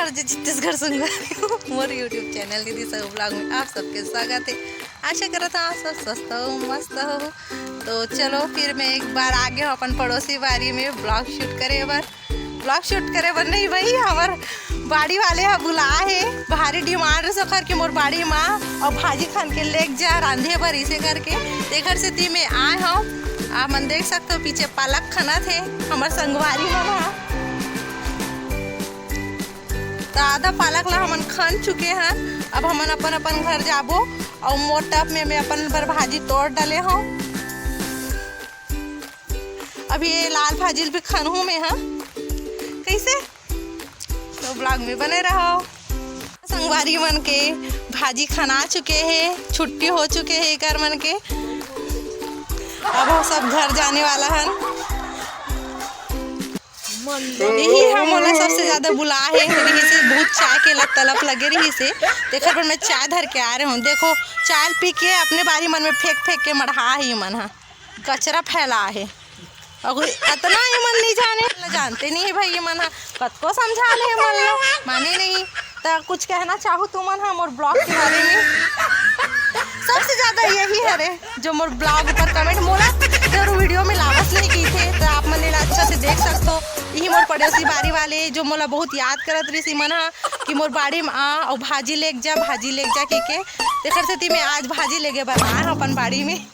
नमस्कार जी, छत्तीसगढ़ संघारी मोर YouTube channel दीदी सब ब्लॉग में आप सबके स्वागत है। आशा करता आप सब स्वस्थ हो मस्त हो। तो चलो फिर मैं एक बार आगे हो अपन पड़ोसी बारी में ब्लॉग शूट करे बर नहीं भाई हमार बाड़ी वाले हा बुला है भारी डिमांड से कर के मोर बाड़ी माँ और भाजी खान के लेक जा रांधे बर इसे करके देखर से ती में आए हो। आप मन देख सकते हो पीछे पालक खाना थे हमार संगवारी मन तो आधा पालक ला हमन खन चुके हैं। अब हमन अपन अपन घर जाबो और मोर टप में मैं अपन पर भाजी तोड़ डाले हूँ। अभी ये लाल भाजी भी खनहू में है कैसे तो ब्लॉग में बने रहो। संगवारी मन के भाजी खना चुके हैं, छुट्टी हो चुके हैं कर मन के। अब वो सब घर जाने वाला है। यही हमला सबसे ज्यादा बुला है रही से बहुत चाय के लत तलप लगे रही से देखा पर मैं चाय धर के आ रहे हूँ। देखो चाय पी के अपने बारी मन में फेंक के मढ़ा ही मन है कचरा फैला है और इतना ही मन नहीं जानते नहीं है भाई ये मन कत को समझा ले मन माने नहीं तो कुछ कहना चाहूँ तुम मन हम और ब्लॉग के बारे में सबसे ज्यादा यही है रे जो मोर ब्लॉग पर कमेंट मोला जरूर वीडियो में लावस नहीं की थे तो आप मन अच्छा से देख सकते हो। यही मोर पड़ोसी बारी वाले जो मोला बहुत याद करत रही सी मन कि मोर बाड़ी में आ और भाजी लेक जा के देखर से ती मैं आज भाजी लेके बना अपन बाड़ी में।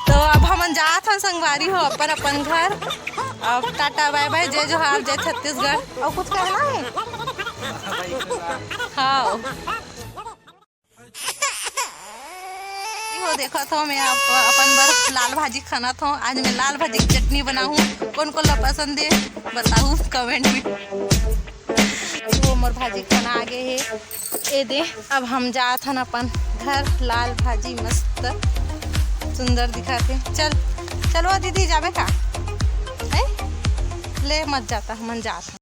तो अब हम जात हन संगवारी हो अपन घर। अब टाटा बाय बाय जय जोहार जय छत्तीसगढ़। और कुछ कहना है हाँ हो देखा था मैं अपन बर लाल भाजी खाना था। आज मैं लाल भाजी की चटनी बनाऊँ कौन ला पसंद है बताऊँ कमेंट में। वो मोर भाजी खाना आगे है ए दे। अब हम जात हन अपन घर लाल भाजी मस्त सुंदर दिखाते। चलो दीदी जावे का है ले मत जाता मन जाता।